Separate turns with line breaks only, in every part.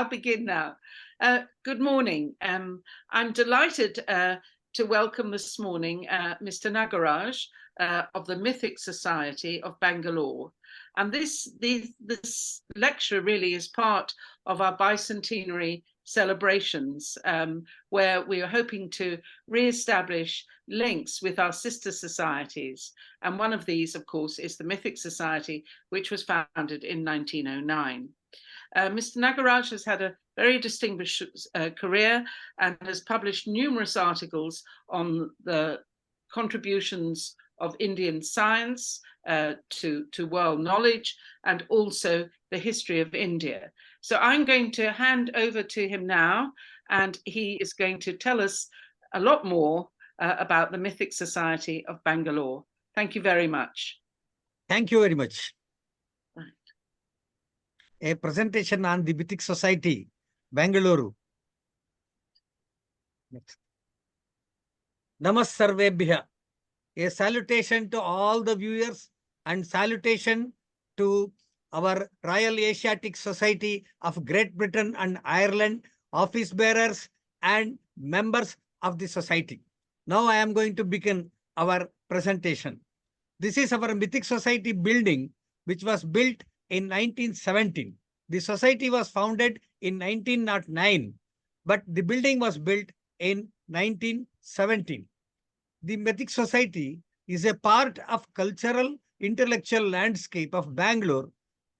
I'll begin now. Good morning. I'm delighted to welcome this morning Mr. Nagaraj of the Mythic Society of Bangalore. And this lecture really is part of our bicentenary celebrations, where we are hoping to re-establish links with our sister societies. And one of these, of course, is the Mythic Society, which was founded in 1909. Mr. Nagaraj has had a very distinguished career and has published numerous articles on the contributions of Indian science to world knowledge, and also the history of India. So I'm going to hand over to him now, and he is going to tell us a lot more about the Mythic Society of Bangalore. Thank you very much.
Thank you very much. A presentation on the Mythic Society, Bangalore. Next. Namas Sarvebhya. A salutation to all the viewers and salutation to our Royal Asiatic Society of Great Britain and Ireland, office bearers and members of the society. Now I am going to begin our presentation. This is our Mythic Society building, which was built in 1917. The society was founded in 1909, but the building was built in 1917. The Mythic Society is a part of cultural intellectual landscape of Bangalore,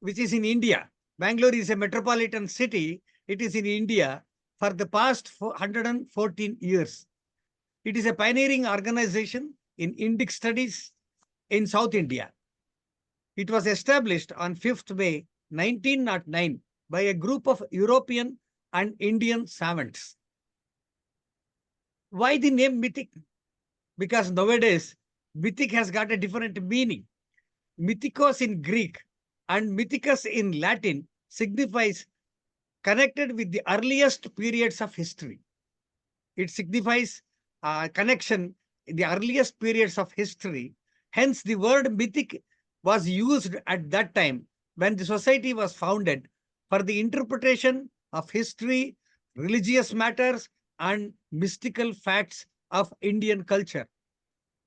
which is in India. Bangalore is a metropolitan city. It is in India for the past 114 years. It is a pioneering organization in Indic studies in South India. It was established on 5th May 1909 by a group of European and Indian savants. Why the name Mythic? Because nowadays, Mythic has got a different meaning. Mythikos in Greek and Mythicus in Latin signifies connected with the earliest periods of history. It signifies connection in the earliest periods of history. Hence, the word mythic was used at that time when the society was founded for the interpretation of history, religious matters, and mystical facts of Indian culture.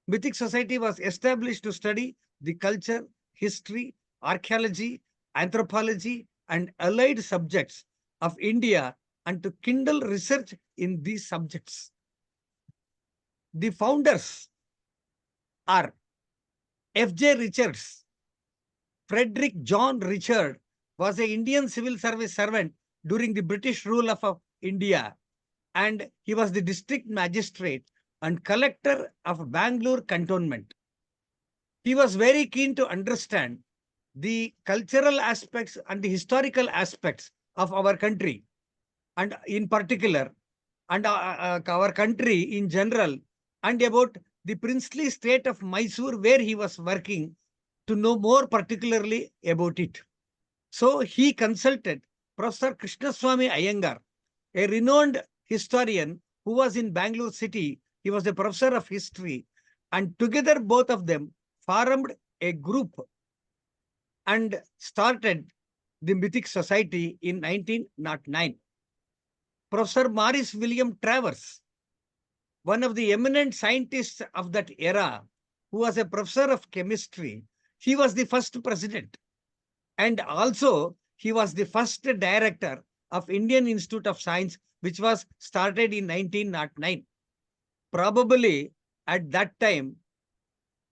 Mythic Society was established to study the culture, history, archaeology, anthropology, and allied subjects of India and to kindle research in these subjects. The founders are F.J. Richards. Frederick John Richard was an Indian civil service servant during the British rule of India, and he was the district magistrate and collector of Bangalore cantonment. He was very keen to understand the cultural aspects and the historical aspects of our country, and in particular, and our country in general, and about the princely state of Mysore, where he was working, to know more particularly about it. So he consulted Professor Krishnaswamy Iyengar, a renowned historian who was in Bangalore city. He was a professor of history, and together both of them formed a group and started the Mythic Society in 1909. Professor Maurice William Travers, one of the eminent scientists of that era, who was a professor of chemistry, he was the first president. And also, he was the first director of Indian Institute of Science, which was started in 1909. Probably at that time,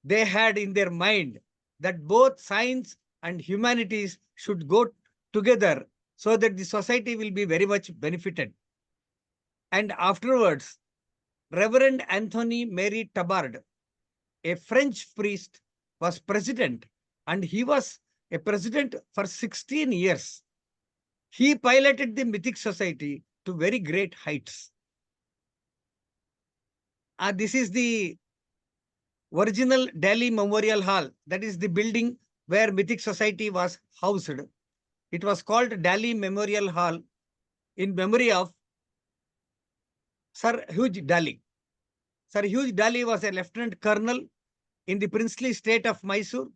they had in their mind that both science and humanities should go together so that the society will be very much benefited. And afterwards, Reverend Anthony Mary Tabard, a French priest, was president, and he was a president for 16 years. He piloted the Mythic Society to very great heights. This is the original Delhi Memorial Hall. That is the building where Mythic Society was housed. It was called Delhi Memorial Hall in memory of Sir Hugh Daly. Sir Hugh Daly was a lieutenant colonel in the princely state of Mysore.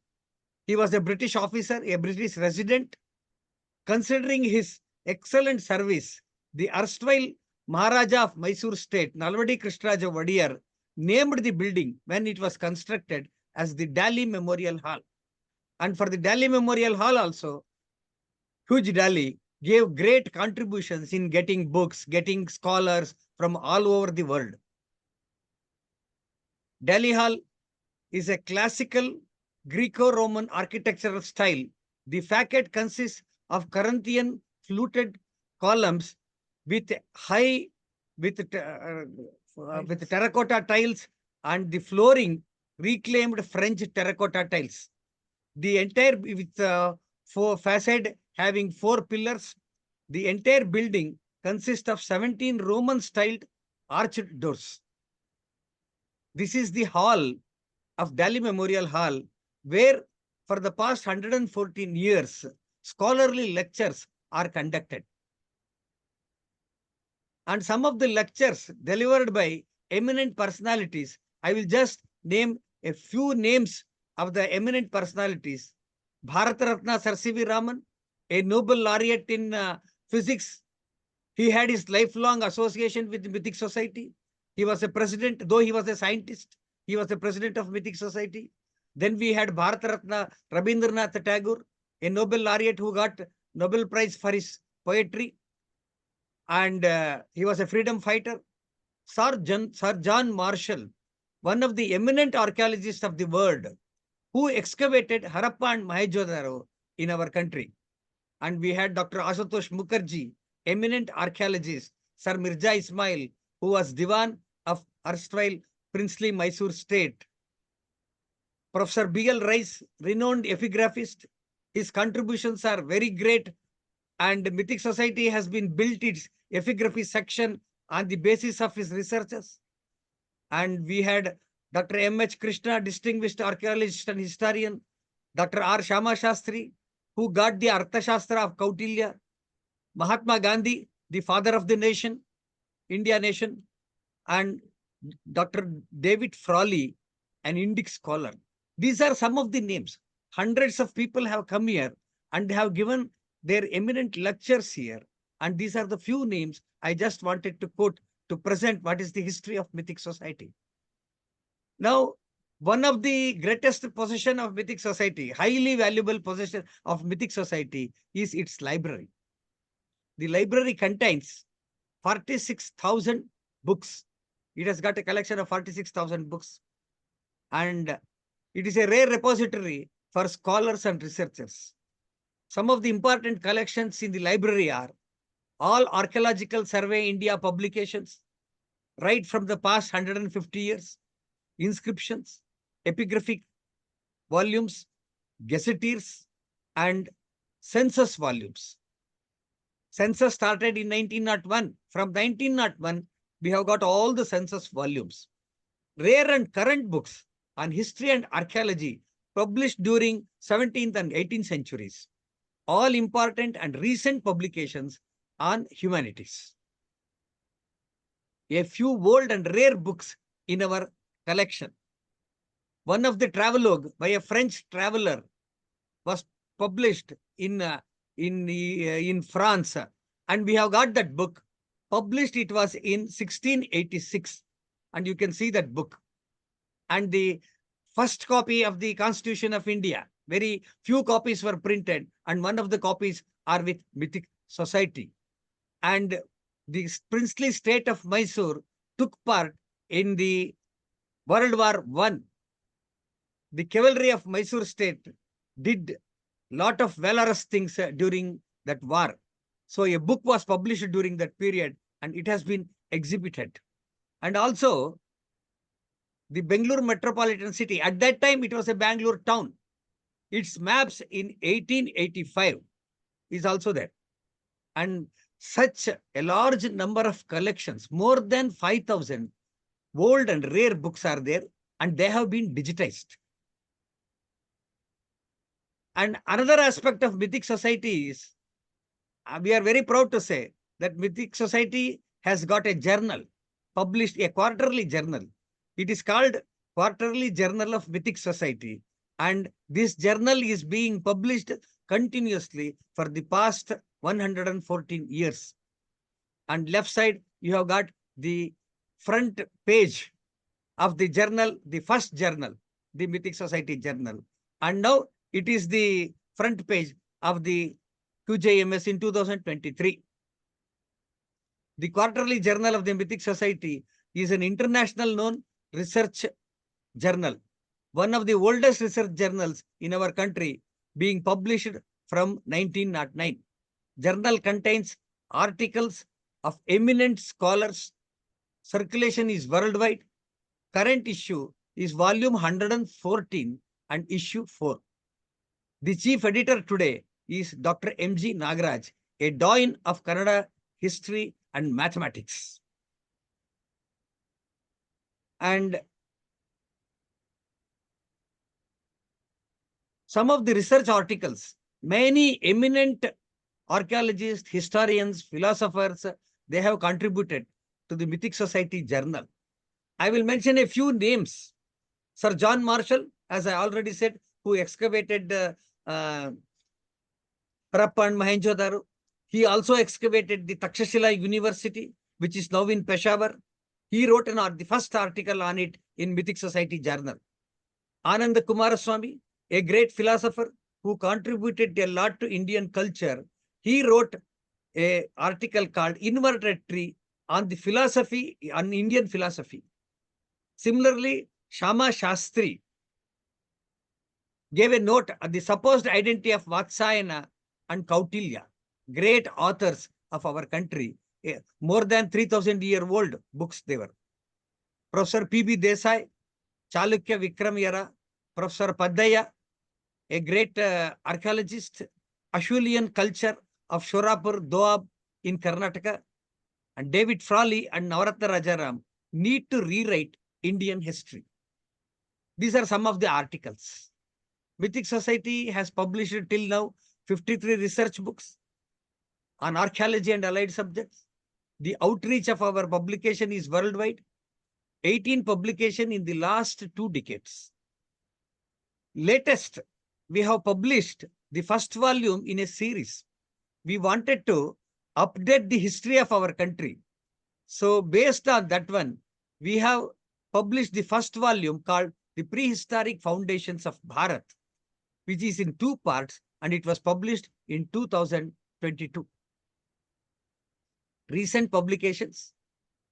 He was a British officer, a British resident. Considering his excellent service, the erstwhile Maharaja of Mysore state, Nalvadi Krishnaraja Vadiyar, named the building when it was constructed as the Delhi Memorial Hall. And for the Delhi Memorial Hall also, Huge Delhi gave great contributions in getting books, getting scholars from all over the world. Delhi Hall is a classical Greco-Roman architectural style. The facade consists of Corinthian fluted columns with with terracotta tiles, and the flooring reclaimed French terracotta tiles. The entire with four facade having 4 pillars. The entire building consists of 17 Roman styled arched doors. This is the hall of Delhi Memorial Hall, where for the past 114 years, scholarly lectures are conducted. And some of the lectures delivered by eminent personalities, I will just name a few names of the eminent personalities. Bharata Ratna Sir C.V. Raman, a Nobel laureate in physics. He had his lifelong association with the Mythic Society. He was a president, though he was a scientist. He was the president of Mythic Society. Then we had Bharata Ratna Rabindranath Tagore, a Nobel laureate who got Nobel Prize for his poetry. And he was a freedom fighter. Sir John Marshall, one of the eminent archaeologists of the world, who excavated Harappa and Mohenjo-daro in our country. And we had Dr. Ashutosh Mukherjee, eminent archaeologist, Sir Mirza Ismail, who was Diwan of erstwhile princely Mysore state. Professor B.L. Rice, renowned epigraphist. His contributions are very great, and Mythic Society has been built its epigraphy section on the basis of his researches. And we had Dr. M.H. Krishna, distinguished archaeologist and historian, Dr. R. Shama Shastri, who got the Arthashastra of Kautilya, Mahatma Gandhi, the father of the nation, India nation, and Dr. David Frawley, an Indic scholar. These are some of the names. Hundreds of people have come here and have given their eminent lectures here. And these are the few names I just wanted to quote to present what is the history of Mythic Society. Now, one of the greatest possession of Mythic Society, highly valuable possession of Mythic Society, is its library. The library contains 46,000 books. It has got a collection of 46,000 books. And it is a rare repository for scholars and researchers. Some of the important collections in the library are all Archaeological Survey India publications, right from the past 150 years, inscriptions, epigraphic volumes, gazetteers, and census volumes. Census started in 1901. From 1901, we have got all the census volumes. Rare and current books on history and archaeology published during 17th and 18th centuries. All important and recent publications on humanities. A few old and rare books in our collection. One of the travelogue by a French traveler was published in France, and we have got that book. Published, it was in 1686, and you can see that book. And the first copy of the Constitution of India, very few copies were printed, and one of the copies are with Mythic Society. And the princely state of Mysore took part in the World War I. The cavalry of Mysore state did lot of valorous things during that war. So a book was published during that period, and it has been exhibited. And also, the Bangalore metropolitan city, at that time it was a Bangalore town. Its maps in 1885 is also there. And such a large number of collections, more than 5,000 old and rare books are there, and they have been digitized. And another aspect of Mythic Society is, we are very proud to say that Mythic Society has got a journal, published a quarterly journal. It is called Quarterly Journal of Mythic Society. And this journal is being published continuously for the past 114 years. And left side, you have got the front page of the journal, the first journal, the Mythic Society journal. And now it is the front page of the QJMS in 2023. The Quarterly Journal of the Mythic Society is an international known research journal, one of the oldest research journals in our country, being published from 1909. Journal contains articles of eminent scholars. Circulation is worldwide. Current issue is volume 114 and issue 4. The chief editor today is Dr. M.G. Nagaraj, a doyen of Kannada history and mathematics. And some of the research articles, many eminent archaeologists, historians, philosophers, they have contributed to the Mythic Society journal. I will mention a few names. Sir John Marshall, as I already said, who excavated Harappa and Mohenjo-daro. He also excavated the Takshashila University, which is now in Peshawar. He wrote the first article on it in Mythic Society journal. Ananda Kumaraswamy, a great philosopher who contributed a lot to Indian culture, he wrote an article called Inverted Tree on the philosophy, on Indian philosophy. Similarly, Shama Shastri gave a note on the supposed identity of Vatsayana and Kautilya, great authors of our country, more than 3,000-year-old books they were. Professor P.B. Desai, Chalukya Vikramyara, Professor Paddaya, a great archaeologist, Ashulian culture of Shorapur, Doab in Karnataka, and David Frawley and Navaratna Rajaram need to rewrite Indian history. These are some of the articles. Mythic Society has published till now 53 research books on archaeology and allied subjects. The outreach of our publication is worldwide. 18 publications in the last 2 decades. Latest, we have published the first volume in a series. We wanted to update the history of our country. So based on that one, we have published the first volume called The Prehistoric Foundations of Bharat, which is in 2 parts, and it was published in 2022. Recent publications,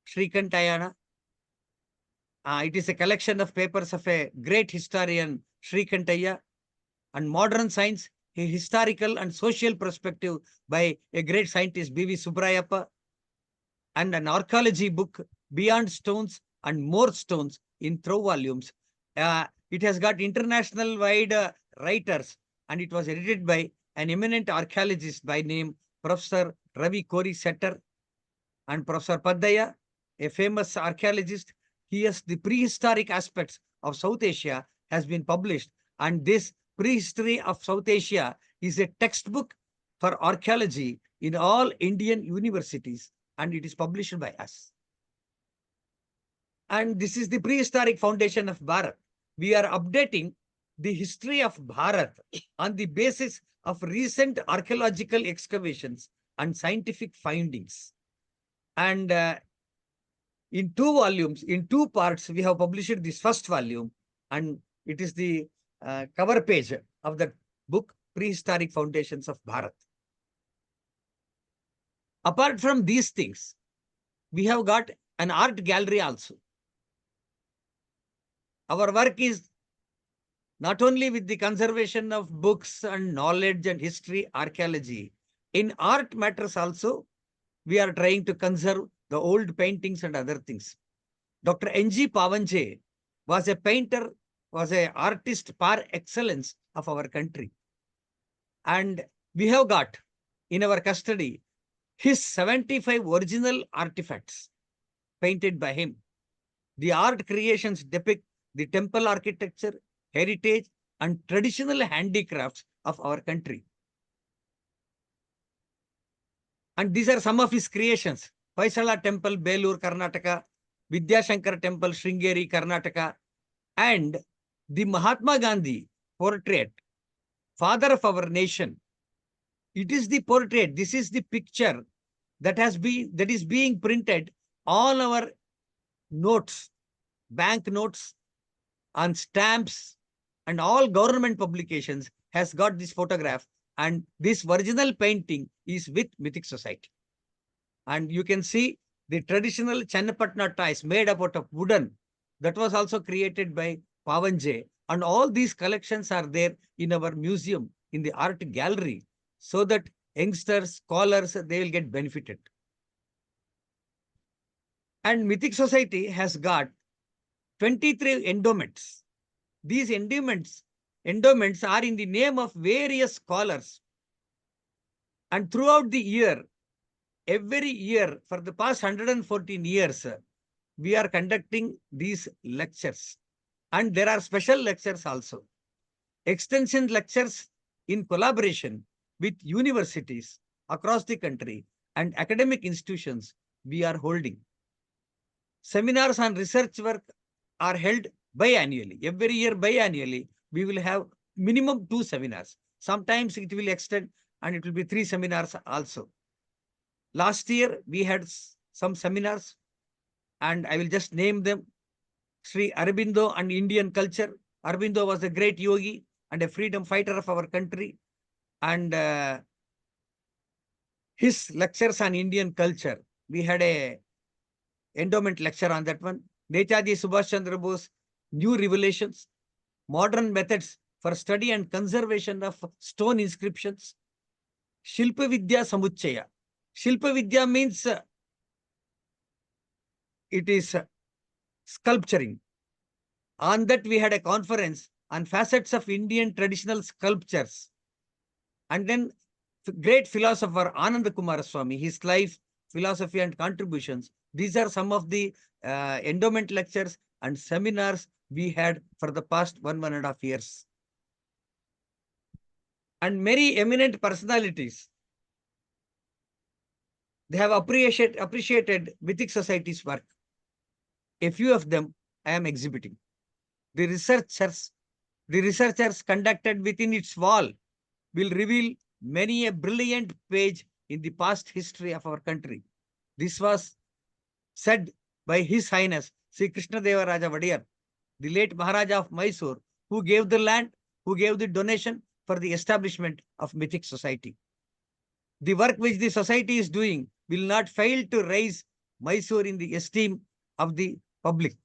Shrikantayana. It is a collection of papers of a great historian, Shrikantaya, and modern science, a historical and social perspective by a great scientist, B.V. Subrayappa, and an archaeology book, Beyond Stones and More Stones, in 3 volumes. It has got international wide writers, and it was edited by an eminent archaeologist by name Professor Ravi Kori Setter, and Professor Paddaya, a famous archaeologist. He has the prehistoric aspects of South Asia has been published, and this Prehistory of South Asia is a textbook for archaeology in all Indian universities, and it is published by us. And this is the Prehistoric Foundation of Bharat. We are updating the history of Bharat on the basis of recent archaeological excavations and scientific findings. And in 2 volumes, in 2 parts, we have published this first volume, and it is the cover page of the book, Prehistoric Foundations of Bharat. Apart from these things, we have got an art gallery also. Our work is not only with the conservation of books and knowledge and history, archaeology. In art matters also, we are trying to conserve the old paintings and other things. Dr. N.G. Pavanje was a painter, was an artist par excellence of our country. And we have got in our custody his 75 original artifacts painted by him. The art creations depict the temple architecture, heritage, and traditional handicrafts of our country. And these are some of his creations. Faisala Temple, Belur, Karnataka, Vidyashankar Temple, Sringeri, Karnataka, and the Mahatma Gandhi portrait, father of our nation, It is the portrait. This is the picture that is being printed all our notes, bank notes, on stamps, and all government publications has got this photograph. And this original painting is with Mythic Society. And you can see the traditional Channapatna toys made out of wooden. That was also created by Pavanje. And all these collections are there in our museum, in the art gallery, so that youngsters, scholars, they will get benefited. And Mythic Society has got 23 endowments. These endowments are in the name of various scholars. And throughout the year, every year for the past 114 years, we are conducting these lectures. And there are special lectures also. Extension lectures in collaboration with universities across the country and academic institutions we are holding. Seminars on research work are held biannually. Every year biannually, we will have minimum 2 seminars. Sometimes it will extend and it will be 3 seminars also. Last year, we had some seminars, and I will just name them. Sri Aurobindo and Indian culture. Aurobindo was a great yogi and a freedom fighter of our country. And his lectures on Indian culture, we had a endowment lecture on that one. Netaji Subhash Chandra Bose, New Revelations, Modern Methods for Study and Conservation of Stone Inscriptions, Shilpa Vidya Samuchaya. Shilpa Vidya means it is sculpturing. On that, we had a conference on facets of Indian traditional sculptures. And then great philosopher Ananda Kumaraswamy, his life, philosophy and contributions. These are some of the endowment lectures and seminars we had for the past 1.5 years. And many eminent personalities, they have appreciated Mythic Society's work. A few of them I am exhibiting. The researchers conducted within its wall will reveal many a brilliant page in the past history of our country. This was said by His Highness Sri Krishnadeva Raja Vadiyar, the late Maharaja of Mysore, who gave the land, who gave the donation for the establishment of Mythic Society. The work which the society is doing will not fail to raise Mysore in the esteem of the public.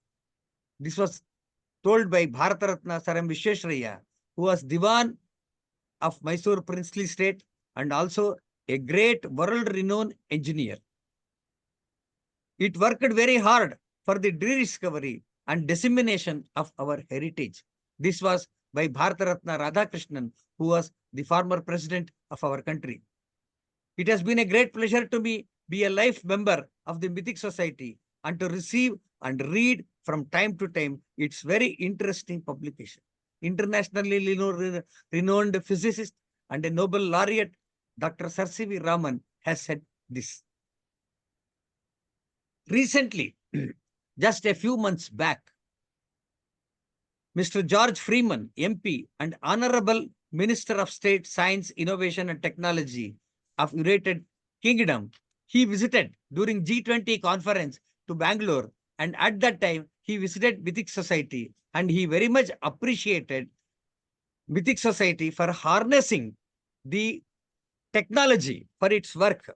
This was told by Bharataratna Sir M. Vishwesvaraya, who was Diwan of Mysore princely state and also a great world-renowned engineer. It worked very hard for the rediscovery and dissemination of our heritage. This was by Bharataratna Radhakrishnan, who was the former president of our country. It has been a great pleasure to me be a life member of the Mythic Society and to receive and read from time to time its very interesting publication. Internationally renowned physicist and a Nobel laureate, Dr. Sir C.V. Raman, has said this. Recently, just a few months back, Mr. George Freeman, MP and Honorable Minister of State, Science, Innovation and Technology of United Kingdom, he visited during G20 conference to Bangalore, and at that time he visited Mythic Society and he very much appreciated Mythic Society for harnessing the technology for its work.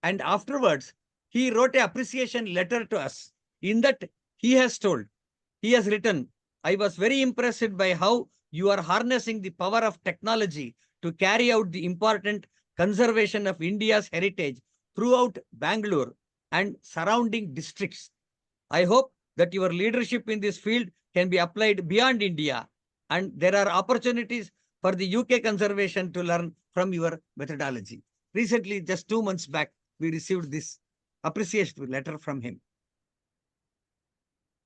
And afterwards, he wrote an appreciation letter to us. In that, he has written, I was very impressed by how you are harnessing the power of technology to carry out the important conservation of India's heritage throughout Bangalore and surrounding districts. I hope that your leadership in this field can be applied beyond India, and there are opportunities for the UK conservation to learn from your methodology. Recently, just 2 months back, we received this appreciation letter from him.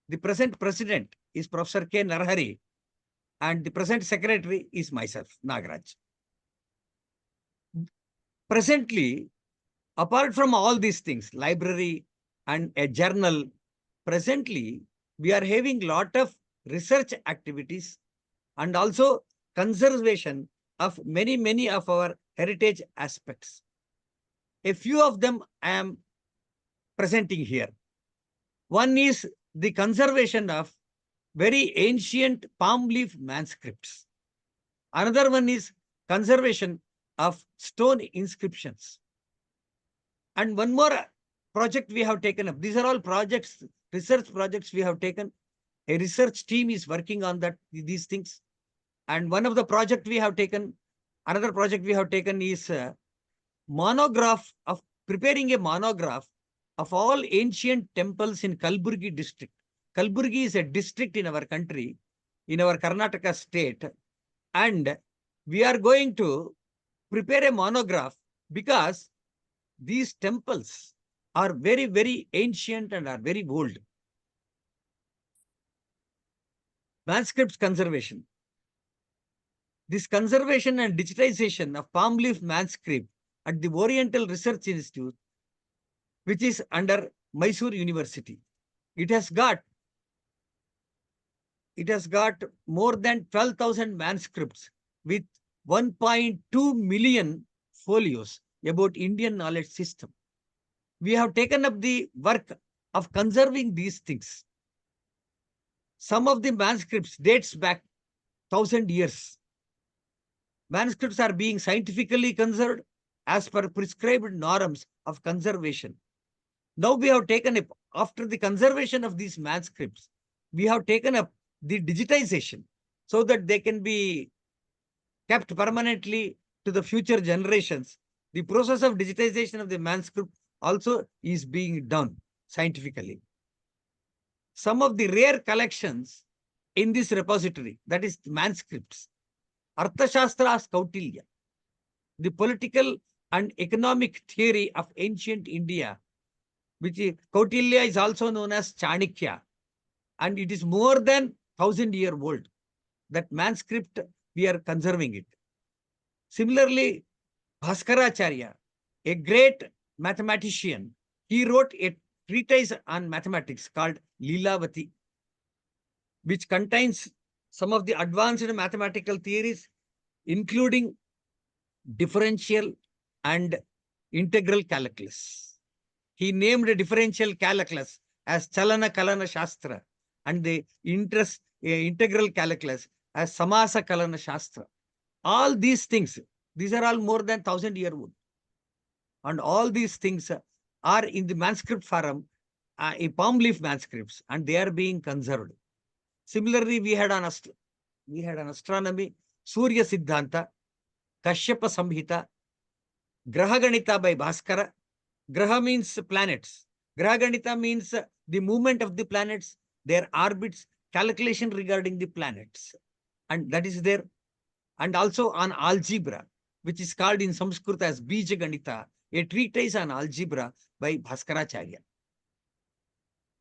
The present president is Professor K. Narahari, and the present secretary is myself, Nagaraj. Presently, apart from all these things, library and a journal, presently, we are having a lot of research activities and also conservation of many of our heritage aspects. A few of them I am presenting here. One is the conservation of very ancient palm leaf manuscripts. Another one is conservation of stone inscriptions. And one more project we have taken up. These are all projects, research projects we have taken. A research team is working on these things. And one of the project we have taken, another project we have taken is preparing a monograph of all ancient temples in Kalburgi district. Kalburgi is a district in our country, in our Karnataka state. And we are going to prepare a monograph because these temples are very, very ancient and are very old. Manuscripts conservation. This conservation and digitization of palm leaf manuscript at the Oriental Research Institute, which is under Mysore University. It has got more than 12,000 manuscripts with 1.2 million folios about Indian knowledge system. We have taken up the work of conserving these things. Some of the manuscripts dates back 1,000 years. Manuscripts are being scientifically conserved as per prescribed norms of conservation. Now we have taken up, after the conservation of these manuscripts, we have taken up the digitization so that they can be kept permanently to the future generations. The process of digitization of the manuscript also is being done scientifically. Some of the rare collections in this repository, that is manuscripts, Arthashastras Kautilya, the political and economic theory of ancient India, which is, Kautilya is also known as Chanakya, and it is more than 1,000-year old. That manuscript, we are conserving it. Similarly, Bhaskaracharya, a great mathematician, he wrote a treatise on mathematics called Leelavati, which contains some of the advanced mathematical theories, including differential and integral calculus. He named a differential calculus as Chalana Kalana Shastra and the integral calculus as Samasa Kalana Shastra. All these things, these are all more than 1,000-year old. And all these things are in the manuscript form, palm leaf manuscripts, and they are being conserved. Similarly, we had an astronomy, Surya Siddhanta, Kashyapa Samhita, Graha Ganita by Bhaskara. Graha means planets. Graha Ganita means the movement of the planets, their orbits, calculation regarding the planets. And that is there. And also on algebra, which is called in Sanskrit as Bija Ganita, a treatise on algebra by Bhaskaracharya.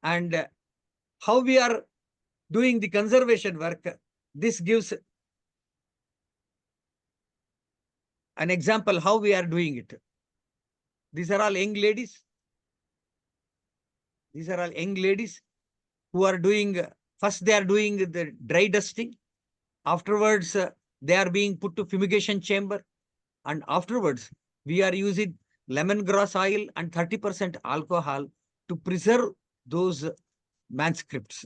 And how we are doing the conservation work, this gives an example how we are doing it. These are all young ladies. These are all young ladies who are doing, first they are doing the dry dusting. Afterwards, they are being put to fumigation chamber. And afterwards, we are using lemongrass oil and 30% alcohol to preserve those manuscripts.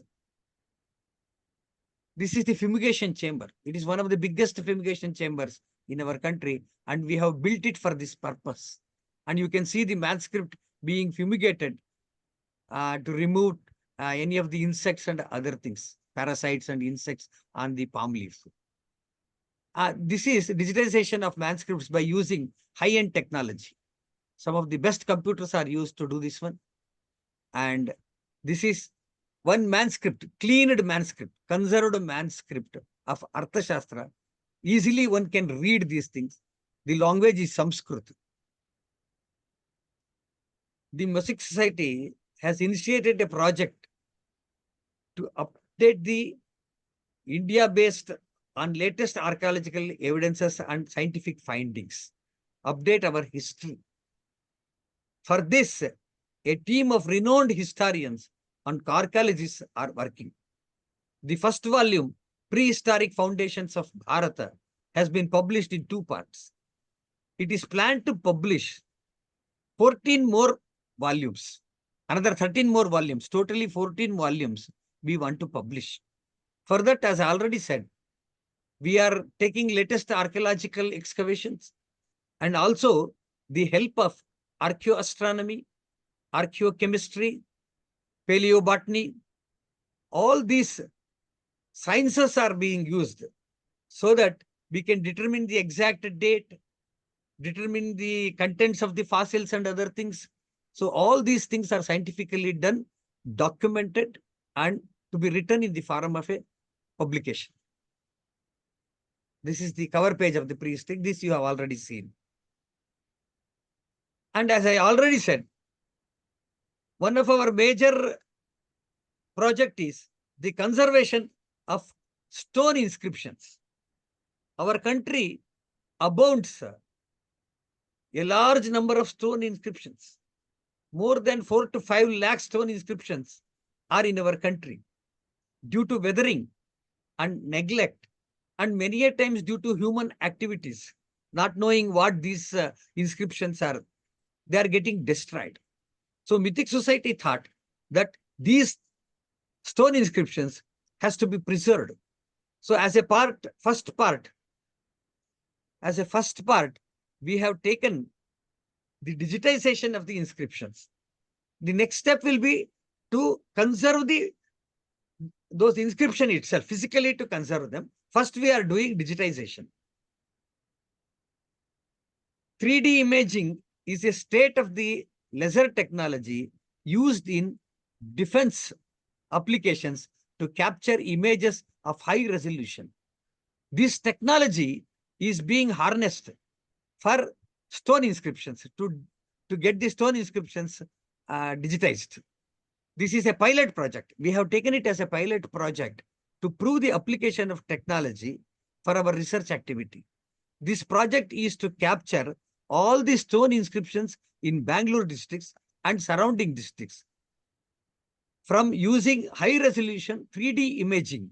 This is the fumigation chamber. It is one of the biggest fumigation chambers in our country, and we have built it for this purpose. And you can see the manuscript being fumigated to remove any of the insects and other things, parasites and insects on the palm leaf. This is digitization of manuscripts by using high-end technology. Some of the best computers are used to do this one. And this is one manuscript, cleaned manuscript, conserved manuscript of Arthashastra. Easily one can read these things. The language is Sanskrit. The Mythic Society has initiated a project to update the India-based on latest archaeological evidences and scientific findings, update our history. For this, a team of renowned historians and archaeologists are working. The first volume, Prehistoric Foundations of Bharata, has been published in 2 parts. it is planned to publish 14 more volumes, another 13 more volumes, totally 14 volumes we want to publish. For that, as I already said, we are taking latest archaeological excavations and also the help of archaeoastronomy, archaeochemistry, paleobotany. All these sciences are being used so that we can determine the exact date, determine the contents of the fossils and other things. So all these things are scientifically done, documented, and to be written in the form of a publication. This is the cover page of the prehistoric. This you have already seen. And as I already said, one of our major project is the conservation of stone inscriptions. Our country abounds a large number of stone inscriptions. More than 4 to 5 lakh stone inscriptions are in our country. Due to weathering and neglect, and many a times due to human activities, not knowing what these inscriptions are, they are getting destroyed. So Mythic Society thought that these stone inscriptions has to be preserved. So as a first part, we have taken the digitization of the inscriptions. The next step will be to conserve those inscription itself, physically to conserve them. First, we are doing digitization. 3D imaging is a state-of-the laser technology used in defense applications to capture images of high resolution. This technology is being harnessed for stone inscriptions to get the stone inscriptions digitized. This is a pilot project. We have taken it as a pilot project to prove the application of technology for our research activity. This project is to capture all the stone inscriptions in Bangalore districts and surrounding districts. From using high resolution 3D imaging,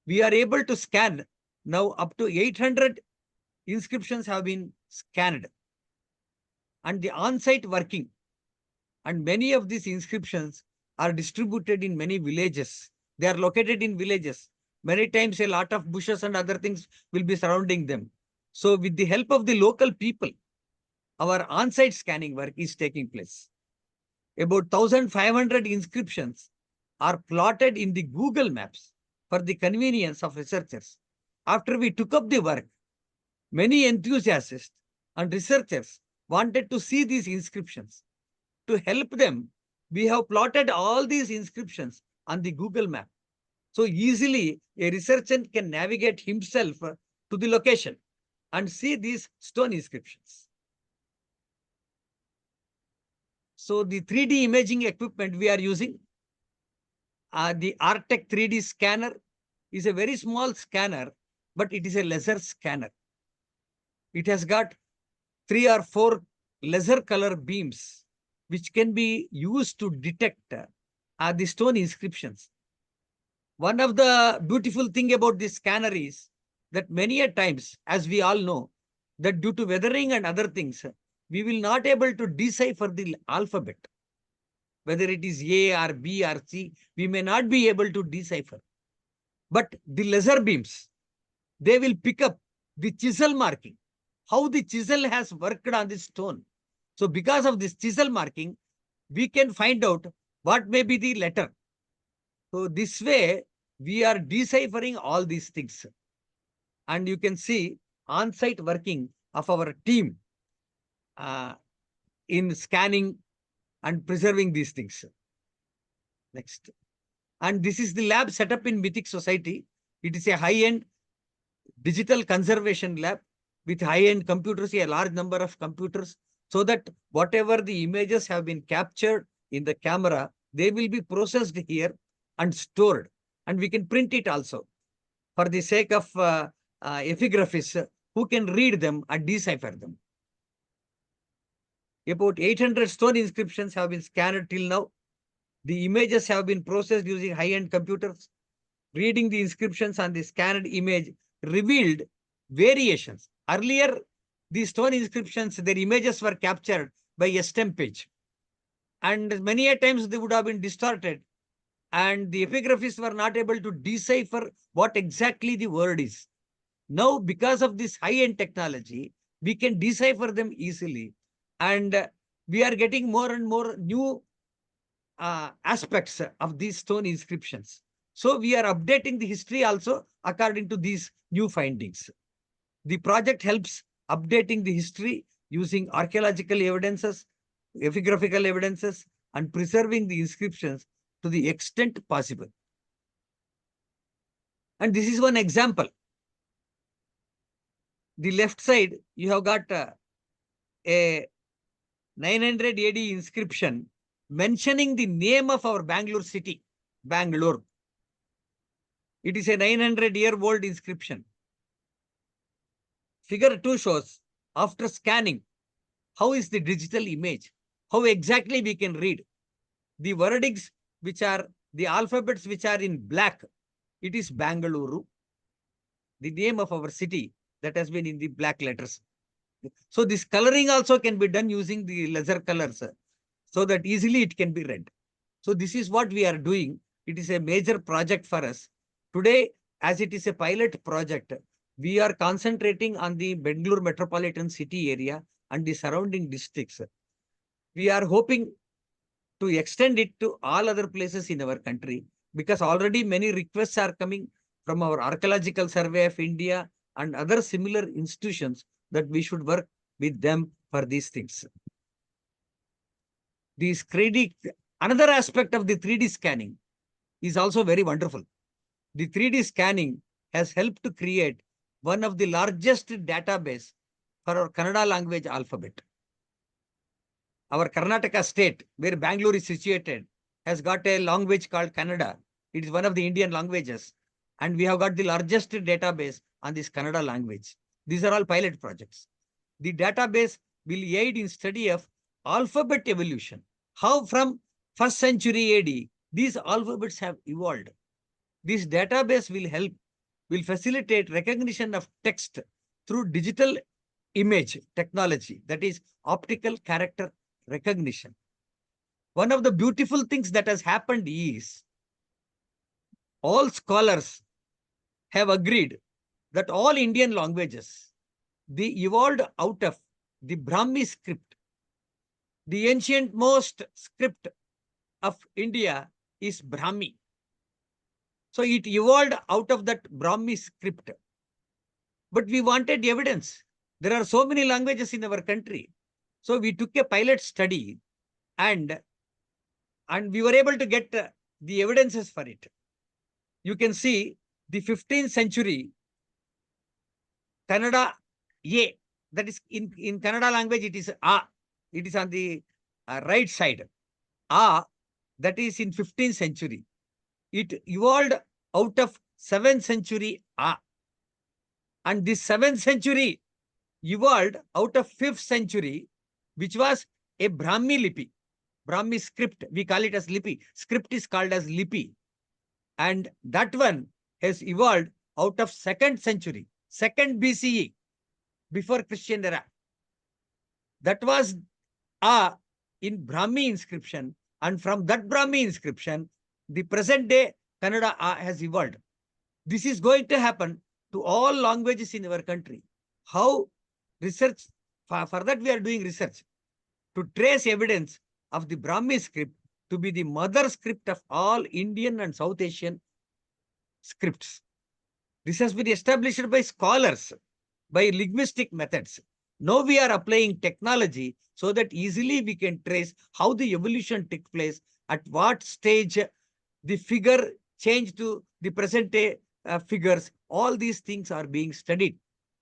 we are able to scan now up to 800 inscriptions have been scanned. And the on-site working, and many of these inscriptions are distributed in many villages. They are located in villages. Many times a lot of bushes and other things will be surrounding them. So with the help of the local people, our on-site scanning work is taking place. About 1,500 inscriptions are plotted in the Google Maps for the convenience of researchers. After we took up the work, many enthusiasts and researchers wanted to see these inscriptions. To help them, we have plotted all these inscriptions on the Google map. So easily a researcher can navigate himself to the location and see these stone inscriptions. So the 3D imaging equipment we are using, the Artec 3D scanner is a very small scanner, but it is a laser scanner. It has got 3 or 4 laser color beams which can be used to detect the stone inscriptions. One of the beautiful thing about this scanner is that many a times, as we all know, that due to weathering and other things, we will not able to decipher the alphabet. Whether it is A or B or C, we may not be able to decipher. But the laser beams, they will pick up the chisel marking, how the chisel has worked on the stone. So because of this chisel marking, we can find out what may be the letter. So this way, we are deciphering all these things. And you can see on-site working of our team in scanning and preserving these things. Next. And this is the lab set up in Mythic Society. It is a high-end digital conservation lab with high-end computers, a large number of computers, so that whatever the images have been captured in the camera, they will be processed here and stored. And we can print it also for the sake of epigraphists who can read them and decipher them. About 800 stone inscriptions have been scanned till now. The images have been processed using high-end computers. Reading the inscriptions on the scanned image revealed variations. Earlier, These stone inscriptions, their images were captured by estampage. And many a times they would have been distorted. And the epigraphists were not able to decipher what exactly the word is. Now, because of this high-end technology, we can decipher them easily. And we are getting more and more new aspects of these stone inscriptions. So we are updating the history also according to these new findings. The project helps updating the history using archaeological evidences, epigraphical evidences, and preserving the inscriptions to the extent possible. And this is one example. The left side, you have got a 900 AD inscription mentioning the name of our Bangalore city, Bangalore. It is a 900-year-old inscription. Figure 2 shows, after scanning, how is the digital image, how exactly we can read. The wordings which are, the alphabets which are in black, it is Bangalore, the name of our city that has been in the black letters. So this coloring also can be done using the laser colors so that easily it can be read. So this is what we are doing. It is a major project for us. Today, as it is a pilot project, we are concentrating on the Bangalore metropolitan city area and the surrounding districts. We are hoping to extend it to all other places in our country, because already many requests are coming from our Archaeological Survey of India and other similar institutions that we should work with them for these things. These 3D, another aspect of the 3D scanning is also very wonderful. The 3D scanning has helped to create one of the largest database for our Kannada language alphabet. Our Karnataka state, where Bangalore is situated, has got a language called Kannada. It is one of the Indian languages. And we have got the largest database on this Kannada language. These are all pilot projects. The database will aid in study of alphabet evolution. How from 1st century AD, these alphabets have evolved. This database will facilitate recognition of text through digital image technology, that is optical character recognition. One of the beautiful things that has happened is all scholars have agreed that all Indian languages, they evolved out of the Brahmi script. The ancient most script of India is Brahmi. So it evolved out of that Brahmi script. But we wanted evidence. There are so many languages in our country. So we took a pilot study and we were able to get the evidences for it. You can see the 15th century Kannada A, that is in Kannada language, it is A. It is on the right side. A, that is in 15th century. It evolved out of 7th century A. And this 7th century evolved out of 5th century, which was a Brahmi lipi, Brahmi script. We call it as lipi. Script is called as lipi. And that one has evolved out of 2nd century, 2nd BCE, before Christian era. That was A in Brahmi inscription. And from that Brahmi inscription, the present day Kannada A has evolved. This is going to happen to all languages in our country. How? Research, for that we are doing research to trace evidence of the Brahmi script to be the mother script of all Indian and South Asian scripts. This has been established by scholars, by linguistic methods. Now we are applying technology so that easily we can trace how the evolution took place, at what stage the figure changed to the present day figures. All these things are being studied.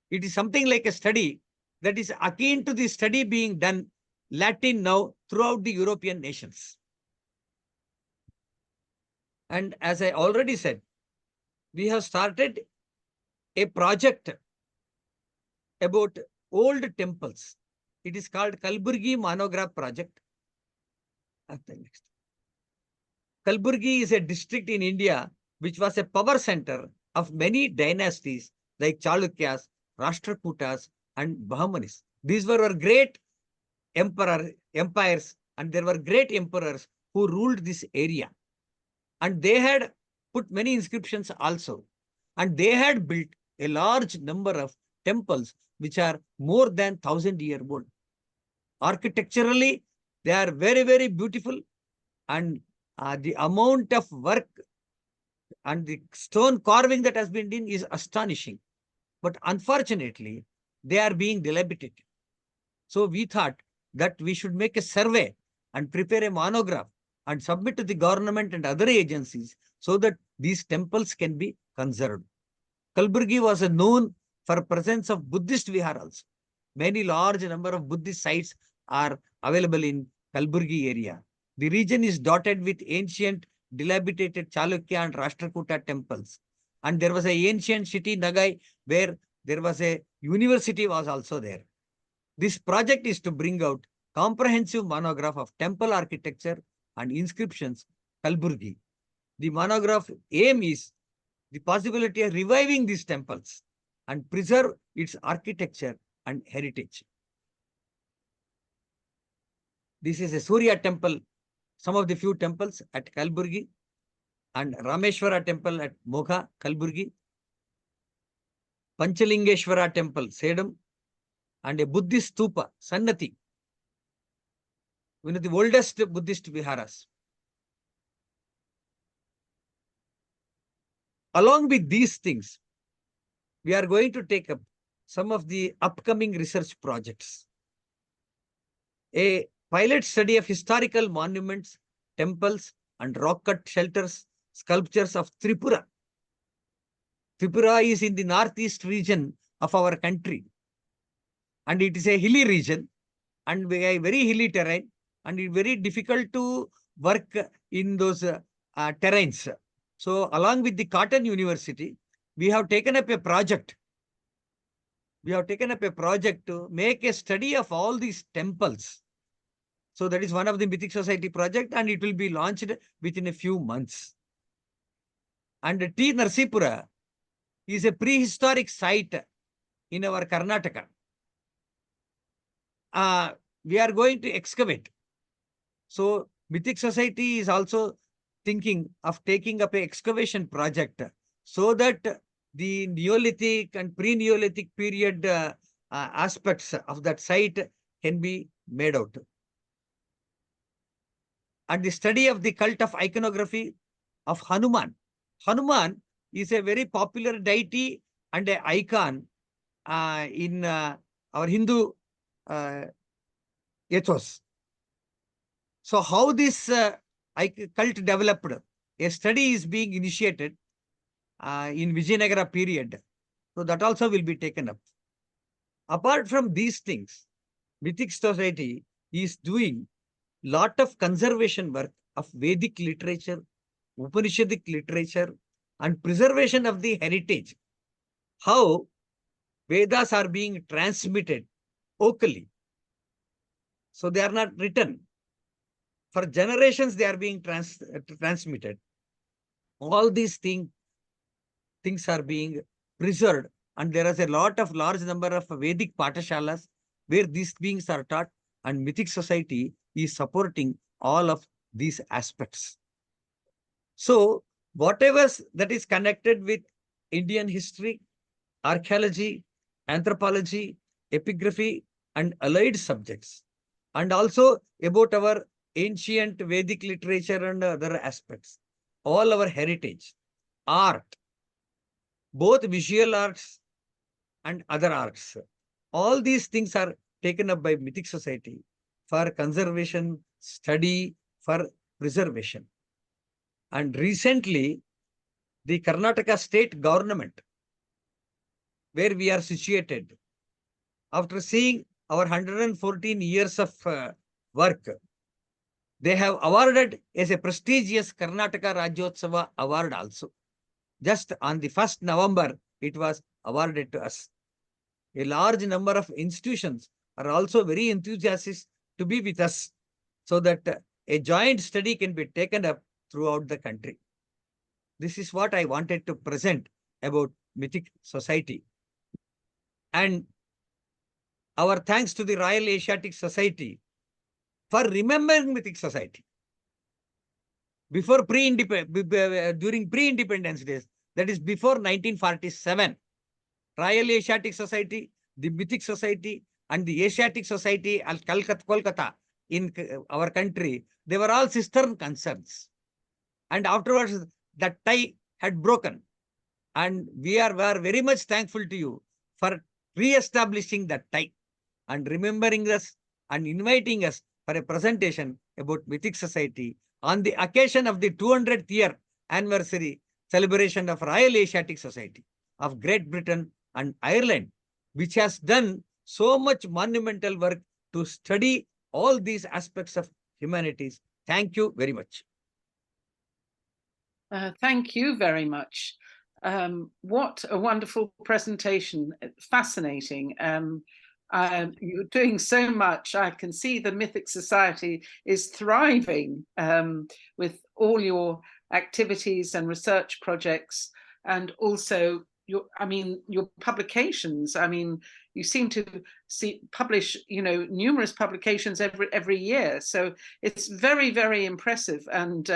It is something like a study that is akin to the study being done Latin now throughout the European nations. And as I already said, we have started a project about old temples. It is called Kalburgi Monograph Project. Next. Kalburgi is a district in India which was a power center of many dynasties like Chalukyas, Rashtrakutas, and Bahmanis. These were our great empires, and there were great emperors who ruled this area. And they had put many inscriptions also. And they had built a large number of temples which are more than 1,000-year old. Architecturally, they are very, very beautiful. And the amount of work and the stone carving that has been done is astonishing. But unfortunately, they are being dilapidated. So we thought that we should make a survey and prepare a monograph and submit to the government and other agencies so that these temples can be conserved. Kalburgi was known for presence of Buddhist vihar also. Many large number of Buddhist sites are available in Kalburgi area. The region is dotted with ancient dilapidated Chalukya and Rashtrakuta temples. And there was an ancient city, Nagai, where there was a university was also there. This project is to bring out comprehensive monograph of temple architecture and inscriptions, Kalburgi. The monograph aim is the possibility of reviving these temples and preserve its architecture and heritage. This is a Surya temple, some of the few temples at Kalburgi, and Rameshwara temple at Mogha, Kalburgi, Panchalingeshwara temple, Sedam, and a Buddhist stupa, Sannati, one of the oldest Buddhist viharas. Along with these things, we are going to take up some of the upcoming research projects. A pilot study of historical monuments, temples, and rock-cut shelters, sculptures of Tripura. Tripura is in the northeast region of our country. And it is a hilly region and a very hilly terrain, and it's very difficult to work in those terrains. So along with the Cotton University, we have taken up a project. We have taken up a project to make a study of all these temples. So that is one of the Mythic Society project, and it will be launched within a few months. And T. Narsipura is a prehistoric site in our Karnataka. We are going to excavate. So Mythic Society is also thinking of taking up an excavation project so that the Neolithic and pre-Neolithic period aspects of that site can be made out. And the study of the cult of iconography of Hanuman. Hanuman is a very popular deity and an icon in our Hindu ethos. So how this cult developed, a study is being initiated in Vijayanagara period. So that also will be taken up. Apart from these things, Mythic Society is doing lot of conservation work of Vedic literature, Upanishadic literature, and preservation of the heritage. How Vedas are being transmitted orally. So they are not written. For generations, they are being transmitted. All these things are being preserved, and there is a large number of Vedic Patashalas where these things are taught, and Mythic Society is supporting all of these aspects. So whatever that is connected with Indian history, archaeology, anthropology, epigraphy, and allied subjects, and also about our ancient Vedic literature and other aspects, all our heritage, art, both visual arts and other arts, all these things are taken up by Mythic Society for conservation, study, for preservation. And recently, the Karnataka state government, where we are situated, after seeing our 114 years of work, they have awarded as a prestigious Karnataka Rajyotsava award also. Just on the 1st November, it was awarded to us. A large number of institutions are also very enthusiastic to be with us so that a joint study can be taken up throughout the country. This is what I wanted to present about Mythic Society. And our thanks to the Royal Asiatic Society for remembering Mythic Society. Before during pre-independence days, that is before 1947, Royal Asiatic Society, the Mythic Society, and the Asiatic Society at Kolkata in our country, they were all sister concerns. And afterwards, that tie had broken. And we are very much thankful to you for re-establishing that tie and remembering us and inviting us for a presentation about Mythic Society on the occasion of the 200th year anniversary celebration of Royal Asiatic Society of Great Britain and Ireland, which has done so much monumental work to study all these aspects of humanities. Thank you very much.
Thank you very much. What a wonderful presentation, fascinating. You're doing so much. I can see the Mythic Society is thriving with all your activities and research projects, and also your publications. I mean, you seem to publish, numerous publications every year. So it's very, very impressive. And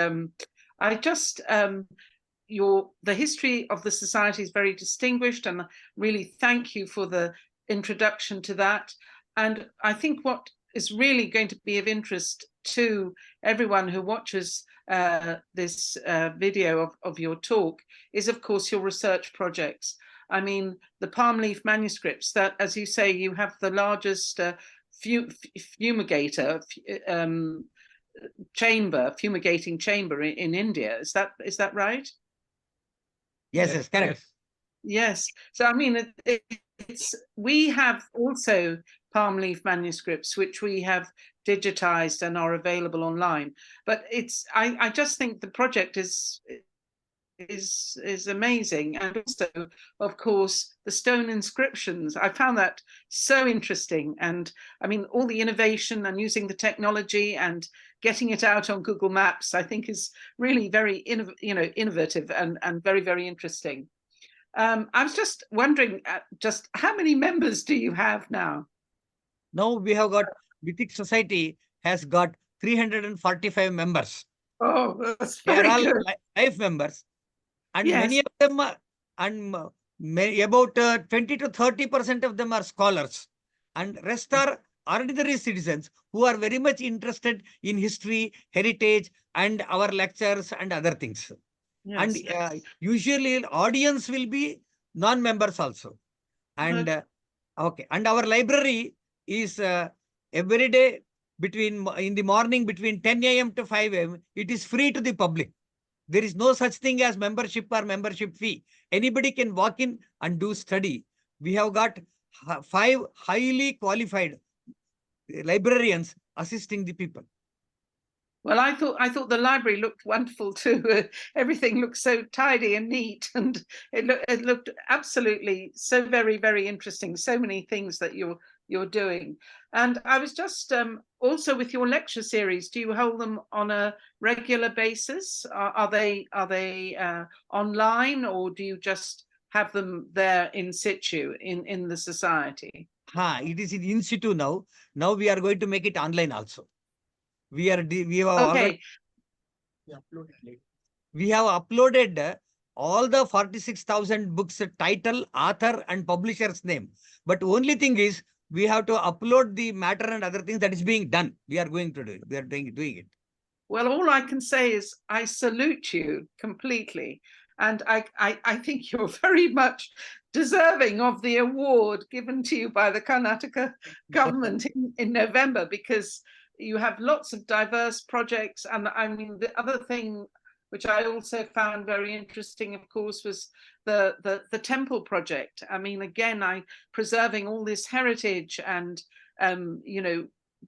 I just the history of the society is very distinguished, and really thank you for the introduction to that. And I think what is really going to be of interest to everyone who watches this video of your talk is, of course, your research projects. I mean, the palm leaf manuscripts, that, as you say, you have the largest fumigator fumigating chamber in India. Is that right?
Yes, yes, correct.
Yes. So I mean, we have also palm leaf manuscripts which we have digitized and are available online. But I just think the project is amazing. And also, of course, the stone inscriptions. I found that so interesting. And I mean, all the innovation and using the technology and getting it out on Google Maps, I think is really very innovative and very, very interesting. I was just wondering, just how many members do you have now?
Now we have got, Mythic Society has got 345 members.
Oh, that's
they are all
good.
life members. And
Yes.
many of them are, and about 20 to 30% of them are scholars. And rest are ordinary citizens who are very much interested in history, heritage, and our lectures and other things. Yes. And usually audience will be non-members also. And okay. And our library is every day in the morning between 10 a.m. to 5 a.m. It is free to the public. There is no such thing as membership or membership fee. Anybody can walk in and do study. We have got 5 highly qualified librarians assisting the people.
Well, I thought the library looked wonderful too. Everything looked so tidy and neat, and it looked absolutely so very, very interesting. So many things that you're doing. And I was just also with your lecture series. Do you hold them on a regular basis? Are they online, or do you just have them there in situ in the society?
It is in situ now. Now we are going to make it online also. We have
okay.
already we have uploaded all the 46,000 books, title, author, and publisher's name. But only thing is, we have to upload the matter and other things that is being done. We are going to do it. We are doing it.
Well, all I can say is I salute you completely. And I think you're very much deserving of the award given to you by the Karnataka government in November, because you have lots of diverse projects. And I mean, the other thing which I also found very interesting, of course, was the temple project. I mean, again, preserving all this heritage and,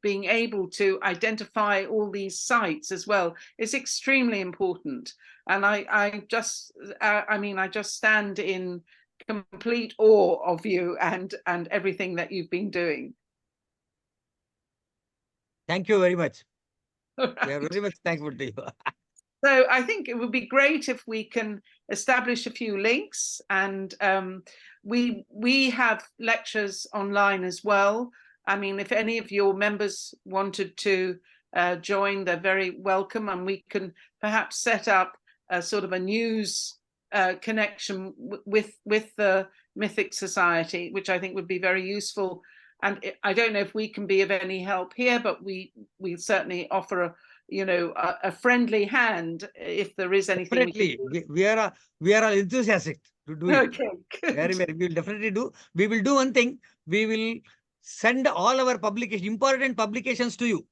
being able to identify all these sites as well is extremely important. And I just stand in complete awe of you and everything that you've been doing.
Thank you very much. Right. We are very much thankful to you.
So I think it would be great if we can establish a few links, and we have lectures online as well. I mean, if any of your members wanted to join, they're very welcome, and we can perhaps set up a sort of a news connection with the Mythic Society, which I think would be very useful. And I don't know if we can be of any help here, but we certainly offer a friendly hand if there is anything we can
Definitely,
do.
we are all enthusiastic to do it.
Okay, good.
Very. We will definitely do. We will do one thing. We will send all our important publications to you.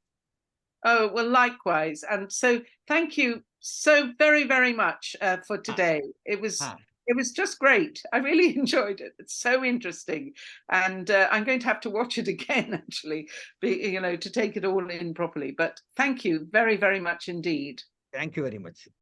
Oh, well, likewise. And so thank you so very, very much for today. It was just great. I really enjoyed it. It's so interesting. And I'm going to have to watch it again, actually, to take it all in properly. But thank you very, very much indeed.
Thank you very much.